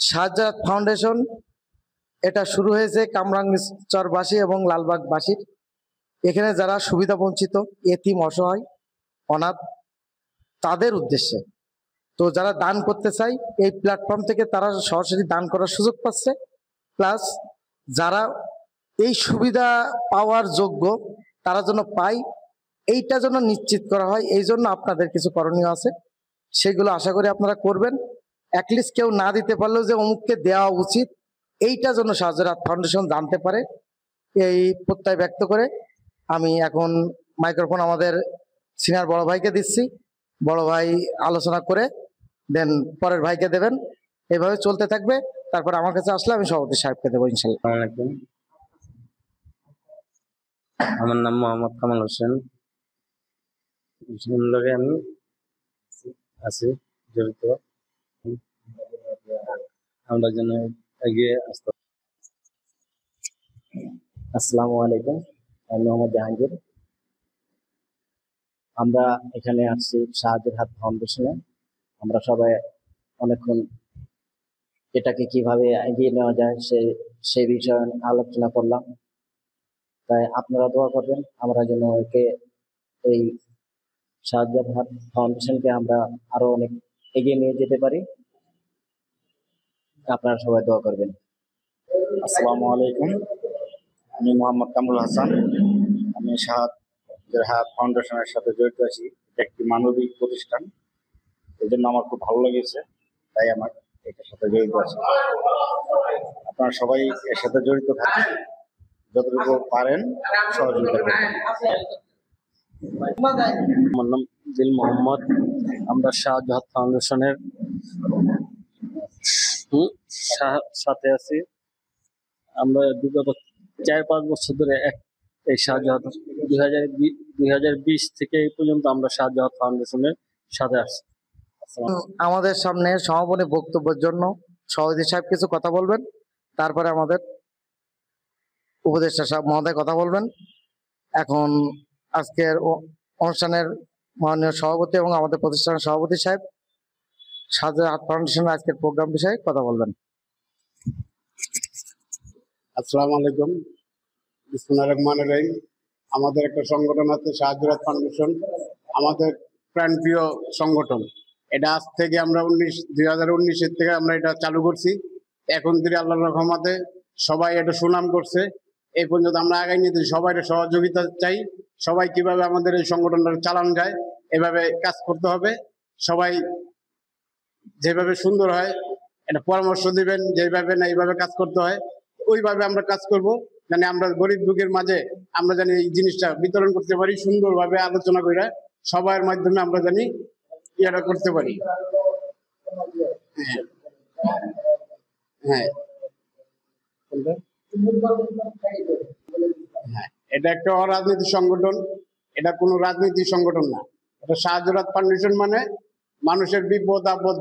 Shahzad foundation এটা শুরু হয়েছে কামরাঙ্গীরচরবাসী এবং লালবাগবাসীর, এখানে যারা সুবিধা বঞ্চিত, এতিম, অসহায়, অনাথ, তাদের উদ্দেশ্যে। তো যারা দান করতে চায় এই প্ল্যাটফর্ম থেকে তারা সরাসরি দান করার সুযোগ পাচ্ছে, প্লাস যারা এই সুবিধা পাওয়ার যোগ্য তারা যেন পায় এইটা যেন নিশ্চিত করা হয়। এই জন্য আপনাদের কিছু করণীয় আছে, সেগুলো আশা করি আপনারা করবেন। অ্যাটলিস্ট কেউ না দিতে পারলেও যে অমুককে দেওয়া উচিত, এইটা যেন শাহজাদ ফাউন্ডেশন জানতে পারে, এই প্রত্যয় ব্যক্ত করে আমি এখন মাইক্রোফোন আমাদের সিনিয়র বড় ভাইকে দিচ্ছি। বড় ভাই আলোচনা করে দেন পরের ভাইকে দেবেন, এইভাবে চলতে থাকবে। তারপর আমার কাছে আসলে আমি সভাপতি সাহেবকে দেবো ইনশাল্লাহ। আমার নাম মোহাম্মদ কামাল হোসেন, আমি আছি জড়িত। আমরা যেন এগিয়ে আসতে। আসসালামু আলাইকুম, আমি মোহাম্মদ জাহাঙ্গীর। আমরা এখানে আসছি শাহজাদ ফাউন্ডেশনে। আমরা সবাই অনেকক্ষণ এটাকে কিভাবে এগিয়ে নেওয়া যায় সেই বিষয়ে আলোচনা করলাম। তাই আপনারা দোয়া করবেন আমরা যেন এই শাহজাদ ফাউন্ডেশনকে আমরা আরো অনেক এগিয়ে নিয়ে যেতে পারি। আপনারা সবাই দোয়া করবেন। আসসালামু আলাইকুম, আমি মোহাম্মদ কামরুল হাসান। আমি শাহজাদ ফাউন্ডেশনের সাথে জড়িত আছি। এটা একটি মানবিক প্রতিষ্ঠান, এই জন্য আমার খুব ভালো লেগেছে, তাই আমার এটার সাথে জড়িত আছি। আপনারা সবাই এর সাথে জড়িত থাকেন, যতটুকু পারেন সহযোগিতা করবেন। আমার নাম দিল মোহাম্মদ। আমরা শাহজাদ ফাউন্ডেশনের সাথে আছি। আমরা বিগত 4-5 বছর ধরে এই শাহজাদ 2020 থেকে এই পর্যন্ত আমরা শাহজাদ ফাউন্ডেশনের সাথে আছি। আমাদের সামনে সমাপনী বক্তব্যের জন্য সভাপতি সাহেব কিছু কথা বলবেন, তারপরে আমাদের উপদেষ্টা সাহেব মহোদয় কথা বলবেন। এখন আজকের অনুষ্ঠানের মাননীয় সভাপতি এবং আমাদের প্রতিষ্ঠানের সভাপতি সাহেব শাহজাদ ফাউন্ডেশনের আজকের প্রোগ্রাম বিষয়ে কথা বলবেন। আসসালামু আলাইকুম, বিসমিল্লাহির রহমানির রহিম। আমাদের একটা সংগঠন আছে শাহজাদ ফাউন্ডেশন, আমাদের প্রাণপ্রিয় সংগঠন। এটা আজ থেকে আমরা 2019 থেকে আমরা এটা চালু করছি। এখন থেকে আল্লাহর রহমতে সবাই এটা সুনাম করছে। এই পর্যন্ত আমরা আগাই নিতে সবাই সহযোগিতা চাই। সবাই কিভাবে আমাদের এই সংগঠনটা চালানো যায় এভাবে কাজ করতে হবে। সবাই যেভাবে সুন্দর হয় এটা পরামর্শ দিবেন, যেভাবে না এইভাবে কাজ করতে হয় ওইভাবে আমরা কাজ করব, জানি আমরা গরিব দুঃখের মাঝে আমরা জানি এই জিনিসটা বিতরণ করতে পারি, সুন্দরভাবে আলোচনা করে সবার মাধ্যমে আমরা জানি ইয়াটা করতে পারি। হ্যাঁ, হ্যাঁ, এটা একটা অরাজনৈতিক সংগঠন, এটা কোনো রাজনৈতিক সংগঠন না। এটা শাহজাদ ফাউন্ডেশন মানে মানুষের বিপদ আপদ,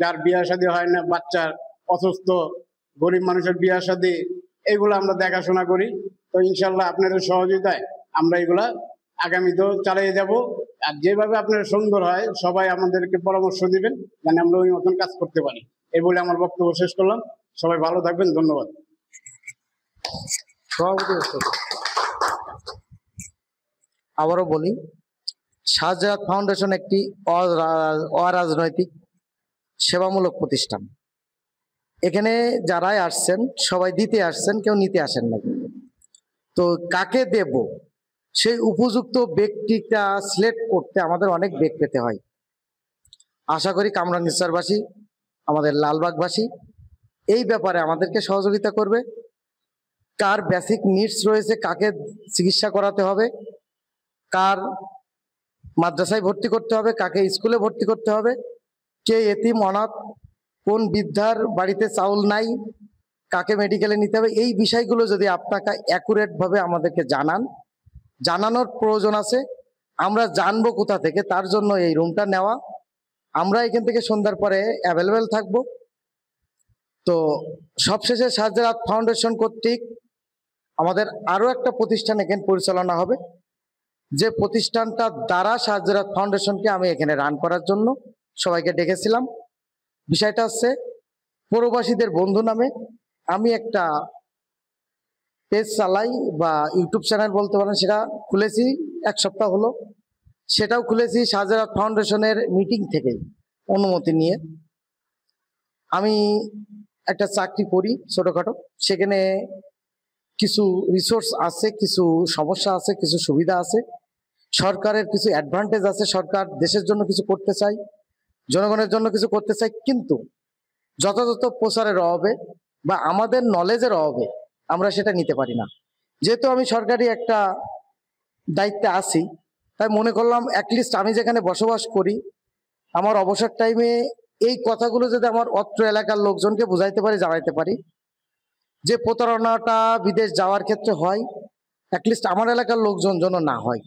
যার বিয়ে শাদী হয় না, বাচ্চার অসুস্থ, গরিব মানুষের বিয়ে শাদী, এগুলো আমরা দেখাশোনা করি। তো ইনশাল্লাহ আপনাদের সহযোগিতায় আমরা এগুলা আগামীতেও চালিয়ে যাব। আর যেভাবে আপনার সুন্দর হয় সবাই আমাদেরকে পরামর্শ দিবেন, যেন আমরা ওই মতন কাজ করতে পারি। এই বলে আমার বক্তব্য শেষ করলাম। সবাই ভালো থাকবেন, ধন্যবাদ। আবারও বলি, শাহজাদ ফাউন্ডেশন একটি অরাজনৈতিক সেবামূলক প্রতিষ্ঠান। এখানে যারাই আসছেন সবাই দিতে আসছেন, কেউ নিতে আসেন না। তো কাকে দেব সেই উপযুক্ত ব্যক্তিটা সিলেক্ট করতে আমাদের অনেক বেগ পেতে হয়। আশা করি কামরাঙ্গীরচরবাসী, আমাদের লালবাগবাসী এই ব্যাপারে আমাদেরকে সহযোগিতা করবে। কার বেসিক নিডস রয়েছে, কাকে চিকিৎসা করাতে হবে, কার মাদ্রাসায় ভর্তি করতে হবে, কাকে স্কুলে ভর্তি করতে হবে, কে এতিম অনাথ, কোন বৃদ্ধার বাড়িতে চাউল নাই, কাকে মেডিকেলে নিতে হবে, এই বিষয়গুলো যদি আপনাকে অ্যাকুরেট ভাবে আমাদেরকে জানানোর প্রয়োজন আছে। আমরা জানবো কোথা থেকে, তার জন্য এই রুমটা নেওয়া। আমরা এখান থেকে সন্ধ্যার পরে অ্যাভেলেবেল থাকব। তো সবশেষে শাহজাদ ফাউন্ডেশন কর্তৃক আমাদের আরো একটা প্রতিষ্ঠান এখানে পরিচালনা হবে, যে প্রতিষ্ঠানটা দ্বারা শাহজাদ ফাউন্ডেশনকে আমি এখানে রান করার জন্য সবাইকে ডেকেছিলাম। বিষয়টা হচ্ছে প্রবাসীদের বন্ধু নামে আমি একটা পেজ চালাই বা ইউটিউব চ্যানেল বলতে পারেন, সেটা খুলেছি 1 সপ্তাহ হলো। সেটাও খুলেছি শাহজালাল ফাউন্ডেশনের মিটিং থেকে অনুমতি নিয়ে। আমি একটা চাকরি করি ছোটখাটো, সেখানে কিছু রিসোর্স আছে, কিছু সমস্যা আছে, কিছু সুবিধা আছে, সরকারের কিছু অ্যাডভান্টেজ আছে। সরকার দেশের জন্য কিছু করতে চায়, জনগণের জন্য কিছু করতে চায়, কিন্তু যথাযথ প্রচারের অভাবে বা আমাদের নলেজের অভাবে আমরা সেটা নিতে পারি না। যেহেতু আমি সরকারি একটা দায়িত্বে আছি, তাই মনে করলাম অ্যাটলিস্ট আমি যেখানে বসবাস করি আমার অবসর টাইমে এই কথাগুলো যদি আমার অত্র এলাকার লোকজনকে বুঝাইতে পারি, জানাইতে পারি যে প্রতারণাটা বিদেশ যাওয়ার ক্ষেত্রে হয়, অ্যাটলিস্ট আমার এলাকার লোকজন যেন না হয়।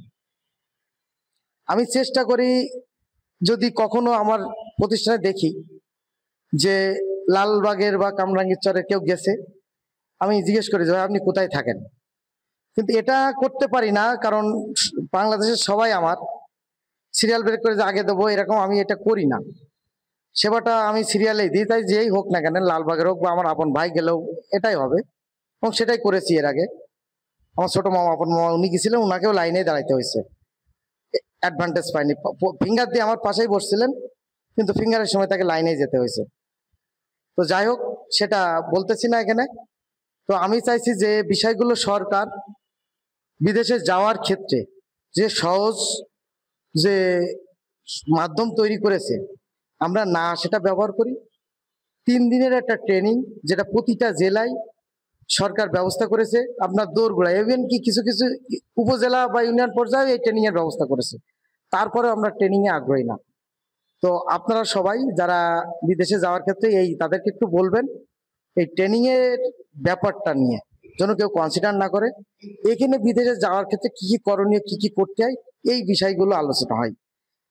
আমি চেষ্টা করি, যদি কখনো আমার প্রতিষ্ঠানে দেখি যে লালবাগের বা কামরাঙ্গীরচরের কেউ গেছে, আমি জিজ্ঞেস করি যে ভাই আপনি কোথায় থাকেন। কিন্তু এটা করতে পারি না, কারণ বাংলাদেশের সবাই আমার সিরিয়াল ব্রেক করে যে আগে দেবো এরকম আমি এটা করি না। সেবাটা আমি সিরিয়ালেই দিই, তাই যেই হোক না কেন, লালবাগের হোক বা আমার আপন ভাই গেলেও এটাই হবে, এবং সেটাই করেছি এর আগে। আমার ছোট মামা, আপন মামা উনি গেছিলেন, ওনাকেও লাইনে দাঁড়াইতে হয়েছে, অ্যাডভান্টেজ পাইনি। ফিঙ্গার দিয়ে আমার পাশেই বসছিলেন, কিন্তু ফিঙ্গারের সময় তাকে লাইনে যেতে হয়েছে। তো যাই হোক, সেটা বলতেছি না এখানে। তো আমি চাইছি যে বিষয়গুলো সরকার বিদেশে যাওয়ার ক্ষেত্রে যে সহজ যে মাধ্যম তৈরি করেছে, আমরা না সেটা ব্যবহার করি। 3 দিনের একটা ট্রেনিং, যেটা প্রতিটা জেলায় সরকার ব্যবস্থা করেছে। আপনার দৌড়গোড়া ইভেন কি কিছু কিছু উপজেলা বা ইউনিয়ন পর্যায়ে এই ট্রেনিং এর ব্যবস্থা করেছে, তারপরে আমরা ট্রেনিং এ আগ্রহী না। তো আপনারা সবাই যারা বিদেশে যাওয়ার ক্ষেত্রে তাদেরকে একটু বলবেন এই ট্রেনিং এর ব্যাপারটা নিয়ে যেন কেউ কনসিডার না করে। এখানে বিদেশে যাওয়ার ক্ষেত্রে কি কি করণীয়, কি কি করতে হয়, এই বিষয়গুলো আলোচনা হয়।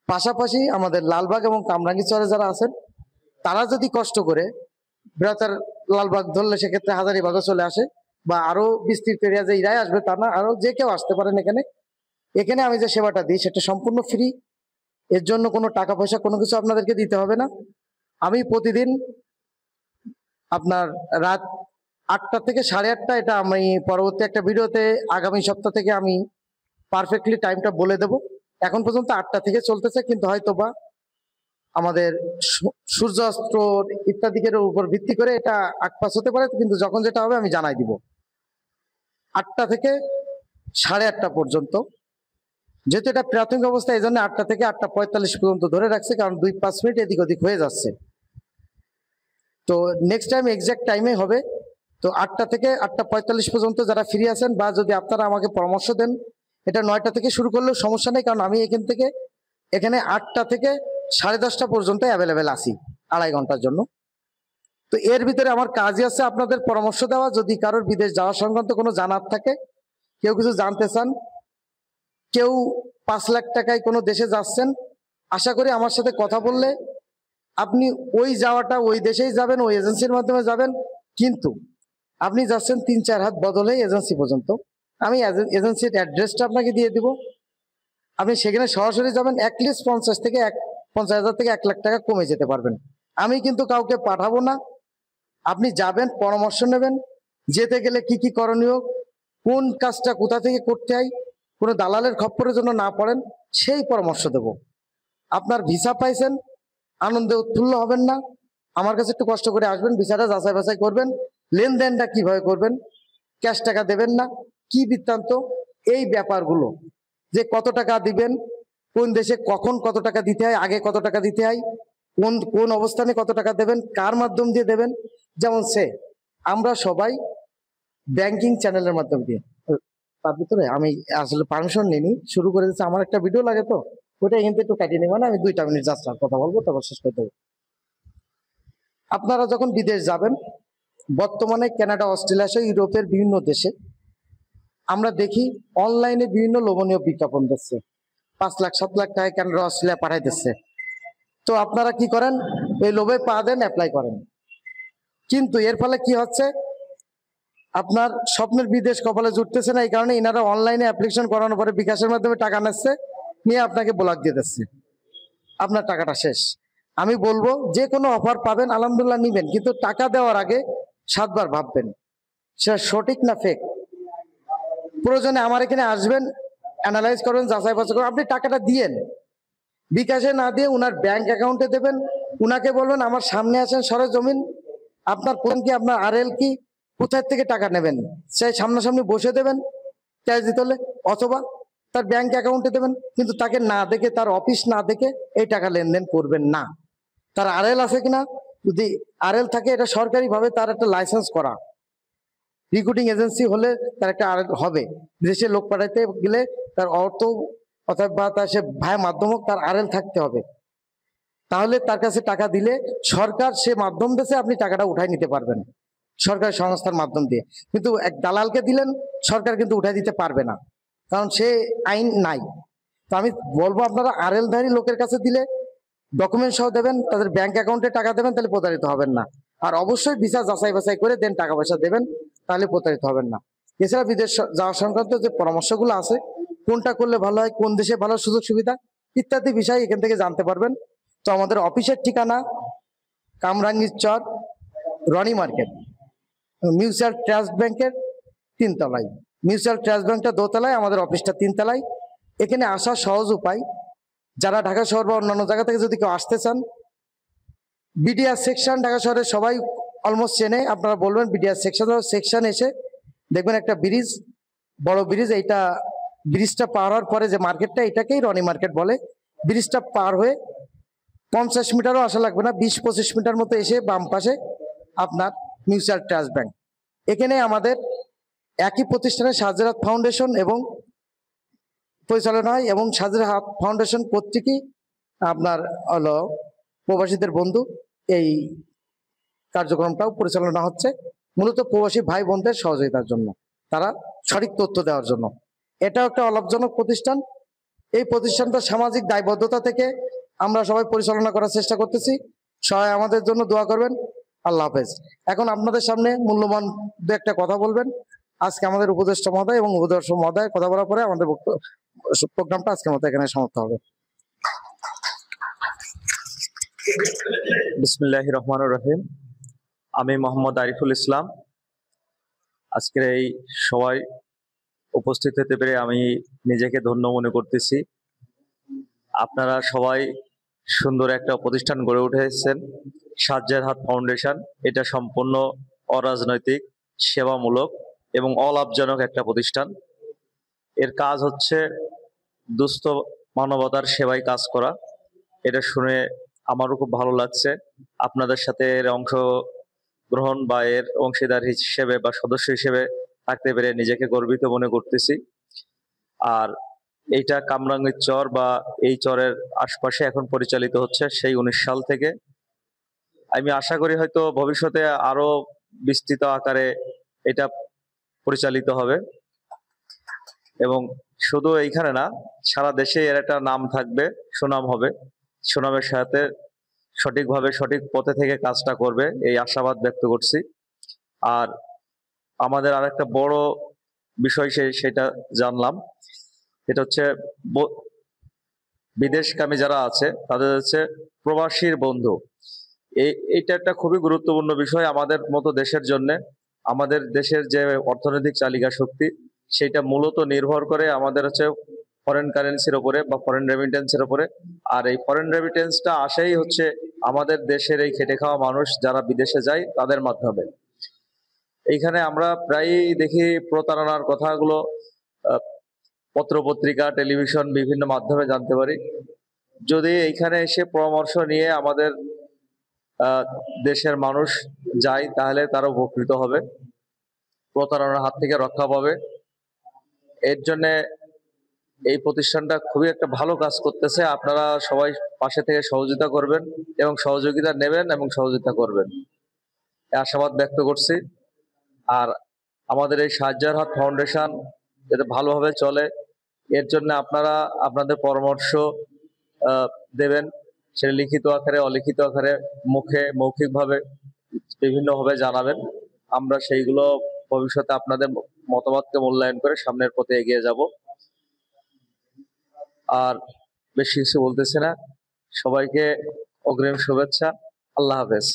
পাশাপাশি আমাদের লালবাগ এবং কামরাঙ্গীরচরে যারা আছেন তারা যদি কষ্ট করে বৃহত্তর লালবাগ ধরলে সেক্ষেত্রে হাজারীবাগও চলে আসে, বা আরো বিস্তৃত এরিয়া যে ইরাই আসবে তা না, আরো যে কেউ আসতে পারেন এখানে। এখানে আমি যে সেবাটা দিই সেটা সম্পূর্ণ ফ্রি, এর জন্য কোনো টাকা পয়সা কোনো কিছু আপনাদেরকে দিতে হবে না। আমি প্রতিদিন আপনার রাত 8টা থেকে 8:30, এটা আমি পরবর্তী একটা ভিডিওতে আগামী সপ্তাহ থেকে আমি পারফেক্টলি টাইমটা বলে দেব। এখন পর্যন্ত 8টা থেকে চলতেছে, কিন্তু হয়তো বা আমাদের সূর্যাস্ত ইত্যাদির উপর ভিত্তি করে এটা আকপাস হতে পারে, কিন্তু যখন যেটা হবে আমি জানাই দিব। 8টা থেকে 8:30 পর্যন্ত, যেহেতু এটা প্রাথমিক অবস্থা এই জন্য 8টা থেকে 8:45 পর্যন্ত ধরে রাখছে, কারণ 2-5 মিনিট এদিক ওদিক হয়ে যাচ্ছে। তো নেক্সট টাইম এক্সাক্ট টাইমে হবে। তো 8টা থেকে 8:45 পর্যন্ত যারা ফ্রি আছেন, বা যদি আপনারা আমাকে পরামর্শ দেন, এটা 9টা থেকে শুরু করলেও সমস্যা নেই, কারণ আমি এখানে 8টা থেকে 10:30 পর্যন্ত অ্যাভেলেবেল আছি 2.5 ঘন্টার জন্য। তো এর ভিতরে আমার কাজই আছে আপনাদের পরামর্শ দেওয়া। যদি কারোর বিদেশ যাওয়া সংক্রান্ত কোনো জানার থাকে, কেউ কিছু জানতে চান, কেউ 5 লাখ টাকায় কোনো দেশে যাচ্ছেন, আশা করি আমার সাথে কথা বললে আপনি ওই যাওয়াটা ওই দেশেই যাবেন, ওই এজেন্সির মাধ্যমে যাবেন, কিন্তু আপনি যাচ্ছেন 3-4 হাত বদলে এজেন্সি পর্যন্ত। আমি এজেন্সির অ্যাড্রেসটা আপনাকে দিয়ে দিব, আপনি সেখানে সরাসরি যাবেন। অ্যাটলিস্ট 50,000 থেকে 1 লাখ টাকা কমে যেতে পারবেন। আমি কিন্তু কাউকে পাঠাবো না, আপনি যাবেন, পরামর্শ নেবেন, যেতে গেলে কি কি করণীয়, কোন কাজটা কোথা থেকে করতে হয়, কোনো দালালের খপ্পরের জন্য না পড়েন, সেই পরামর্শ দেব। আপনার ভিসা পাইছেন, আনন্দে উৎফুল্ল হবেন না, আমার কাছে একটু কষ্ট করে আসবেন, ভিসাটা যাচাই বাছাই করবেন, লেনদেনটা কিভাবে করবেন, ক্যাশ টাকা দেবেন না, কি বৃত্তান্ত, এই ব্যাপারগুলো, যে কত টাকা দিবেন, কোন দেশে কখন কত টাকা দিতে হয়, আগে কত টাকা দিতে হয়, কোন কোন অবস্থানে কত টাকা দেবেন, কার মাধ্যম দিয়ে দেবেন। যেমন আমরা সবাই ব্যাংকিং চ্যানেলের মাধ্যম দিয়ে, তার ভিতরে আমি আসলে পারমিশন নিইনি, শুরু করে দিচ্ছি। আমার একটা ভিডিও লাগে, তো ওটা কিন্তু একটু কাটিয়ে নেবেন, আমি 2টা মিনিট জাস্ট কথা বলবো, তারপর শেষ করে দেবো। আপনারা যখন বিদেশ যাবেন, বর্তমানে কানাডা, অস্ট্রেলিয়া সহ ইউরোপের বিভিন্ন দেশে আমরা দেখি অনলাইনে বিভিন্ন লোভনীয় বিজ্ঞাপন দিচ্ছে, 5 লাখ 7 লাখ টাকায় কানাডা, অস্ট্রেলিয়া পাঠাই দিচ্ছে। তো আপনারা কি করেন, এই লোভে পা দেন, অ্যাপ্লাই করেন। কিন্তু এর ফলে কি হচ্ছে, আপনার স্বপ্নের বিদেশ কপালে জুটতেছে না। এই কারণে এনারা অনলাইনে অ্যাপ্লিকেশন করানোর পরে বিকাশের মাধ্যমে টাকা নিচ্ছে, নিয়ে আপনাকে ব্লক দিয়ে দিচ্ছে, আপনার টাকাটা শেষ। আমি বলবো যে কোনো অফার পাবেন আলহামদুলিল্লাহ নিবেন, কিন্তু টাকা দেওয়ার আগে 7বার ভাববেন সেটা সঠিক না ফেক। প্রয়োজনে আমার এখানে আসবেন, অ্যানালাইজ করবেন, যাচাই বাছাই করবেন। আপনি টাকাটা দিয়েন, বিকাশে না দিয়ে উনার ব্যাংক অ্যাকাউন্টে দেবেন। উনাকে বলবেন আমার সামনে আসেন সরেজমিন, আপনার কোন কি, আপনার আরএল কি, কোথায় থেকে টাকা নেবেন সেই সামনাসামনি বসে দেবেন ক্যাশ দিতে হলে, অথবা তার ব্যাংক অ্যাকাউন্টে দেবেন। কিন্তু তাকে না দেখে, তার অফিস না দেখে এই টাকা লেনদেন করবেন না। তার আরএল আছে কিনা, যদি আরএল থাকে এটা সরকারিভাবে তার একটা লাইসেন্স করা, রিক্রুটিং এজেন্সি হলে তার একটা আরএল হবে। বিদেশে লোক পাঠাইতে গেলে তার অর্থ অথবা তার সে ভাই মাধ্যম হোক, তার আরএল থাকতে হবে। তাহলে তার কাছে টাকা দিলে সরকার সে মাধ্যম দেশে আপনি টাকাটা উঠাই নিতে পারবেন সরকারি সংস্থার মাধ্যম দিয়ে। কিন্তু এক দালালকে দিলেন, সরকার কিন্তু উঠাই দিতে পারবে না, কারণ সে আইন নাই। তো আমি বলবো আপনারা আরএলধারী লোকের কাছে দিলে ডকুমেন্ট সহ দেবেন, তাদের ব্যাংক অ্যাকাউন্টে টাকা দেবেন, তাহলে প্রতারিত হবেন না। আর অবশ্যই ভিসা যাচাই বাছাই করে দেন, টাকা পয়সা দেবেন, তাহলে প্রতারিত হবেন না। এছাড়া বিদেশ যাওয়া সংক্রান্ত যে পরামর্শগুলো আছে, কোনটা করলে ভালো হয়, কোন দেশে ভালো সুযোগ সুবিধা ইত্যাদি বিষয় এখান থেকে জানতে পারবেন। তো আমাদের অফিসের ঠিকানা কামরাঙ্গীর চর, রনি মার্কেট, মিউচুয়াল ট্রাস্ট ব্যাংকের 3তলায়। মিউচুয়াল ট্রাস্ট ব্যাংকটা 2তলায়, আমাদের অফিসটা 3তলায়। এখানে আসার সহজ উপায়, যারা ঢাকা শহর বা অন্যান্য জায়গা থেকে যদি কেউ আসতে চান, বিডিআর সেকশন ঢাকা শহরে সবাই অলমোস্ট চেনে। আপনারা বলবেন বিডিআর সেকশন এসে দেখবেন একটা ব্রিজ, বড় ব্রিজ। এইটা ব্রিজটা পার হওয়ার পরে যে মার্কেটটা, এটাকেই রনি মার্কেট বলে। ব্রিজটা পার হয়ে 50 মিটারও আসা লাগবে না, 20-25 মিটার মতো এসে বাম পাশে আপনার মিউচুয়াল ট্রাস্ট ব্যাংক। এখানে আমাদের একই প্রতিষ্ঠানে শাহজালাল ফাউন্ডেশন এবং পরিচালনা হয়, এবং শাহজালাল ফাউন্ডেশন কর্তৃকই আপনার হলো প্রবাসীদের বন্ধু এই কার্যক্রমটাও পরিচালনা হচ্ছে, মূলত প্রবাসী ভাই বোনদের সহযোগিতার জন্য, তারা সঠিক তথ্য দেওয়ার জন্য। এটাও একটা অলাভজনক প্রতিষ্ঠান। এই প্রতিষ্ঠানটা সামাজিক দায়বদ্ধতা থেকে আমরা সবাই পরিচালনা করার চেষ্টা করতেছি। সবাই আমাদের জন্য দোয়া করবেন। আল্লাহ হাফেজ। এখন আপনাদের সামনে মূল্যবান দু একটা কথা বলবেন আজকে আমাদের উপদেষ্টা মহোদয়, এবং উপদেষ্টা মহোদয় কথা বলার পরে আমাদের প্রোগ্রামটা আজকের মতো এখানে সমাপ্ত হবে। বিসমিল্লাহির রহমানির রহিম। আমি মোহাম্মদ আরিফুল ইসলাম। আজকের এই সবাই উপস্থিত হতে পেরে আমি নিজেকে ধন্য মনে করতেছি। আপনারা সবাই সুন্দর একটা প্রতিষ্ঠান গড়ে উঠেছেন, সাজ্জাদ হাত ফাউন্ডেশন। এটা সম্পূর্ণ অরাজনৈতিক, সেবামূলক এবং অলাভজনক একটা প্রতিষ্ঠান। এর কাজ হচ্ছে দুস্থ মানবতার সেবায় কাজ করা। এটা শুনে আমারও খুব ভালো লাগছে। আপনাদের সাথে এর অংশগ্রহণ বা এর অংশীদার হিসেবে বা সদস্য হিসেবে থাকতে পেরে নিজেকে গর্বিত মনে করতেছি। আর এইটা কামরাঙ্গীর চর বা এই চরের আশপাশে এখন পরিচালিত হচ্ছে সেই 19 সাল থেকে। আমি আশা করি হয়তো ভবিষ্যতে আরো বিস্তৃত আকারে এটা পরিচালিত হবে, এবং শুধু এইখানে না, সারা দেশে এর একটা নাম থাকবে, সুনাম হবে। সুনামের সাথে সঠিকভাবে সঠিক পথে থেকে কাজটা করবে, এই আশাবাদ ব্যক্ত করছি। আর আমাদের আরেকটা বড় বিষয় সেটা জানলাম, এটা হচ্ছে বিদেশগামী যারা আছে তাদের হচ্ছে প্রবাসীর বন্ধু। এইটা একটা খুবই গুরুত্বপূর্ণ বিষয় আমাদের মতো দেশের জন্য। আমাদের দেশের যে অর্থনৈতিক চালিকা শক্তি, সেটা মূলত নির্ভর করে আমাদের হচ্ছে ফরেন কারেন্সির উপরে বা ফরেন রেমিটেন্সের উপরে। আর এই ফরেন রেমিটেন্সটা আসেই হচ্ছে আমাদের দেশের এই খেটে খাওয়া মানুষ যারা বিদেশে যায় তাদের মাধ্যমে। এইখানে আমরা প্রায়ই দেখি প্রতারণার কথাগুলো পত্রপত্রিকা, টেলিভিশন, বিভিন্ন মাধ্যমে জানতে পারি। যদি এইখানে এসে পরামর্শ নিয়ে আমাদের দেশের মানুষ যায়, তাহলে তারা উপকৃত হবে, প্রতারণার হাত থেকে রক্ষা পাবে। এর জন্য এই প্রতিষ্ঠানটা খুবই একটা ভালো কাজ করতেছে। আপনারা সবাই পাশে থেকে সহযোগিতা করবেন এবং সহযোগিতা নেবেন এবং সহযোগিতা করবেন, এই আশাবাদ ব্যক্ত করছি। আর আমাদের এই সাজ্জাদ হাত ফাউন্ডেশন যাতে ভালোভাবে চলে, এর জন্য আপনারা আপনাদের পরামর্শ দেবেন, সেটা লিখিত আকারে, অলিখিত আকারে, মুখে, মৌখিকভাবে বিভিন্নভাবে জানাবেন। আমরা সেইগুলো ভবিষ্যতে আপনাদের মতামতকে মূল্যায়ন করে সামনের পথে এগিয়ে যাব। আর বেশি কিছু বলতেছি না, সবাইকে অগ্রিম শুভেচ্ছা। আল্লাহ হাফেজ।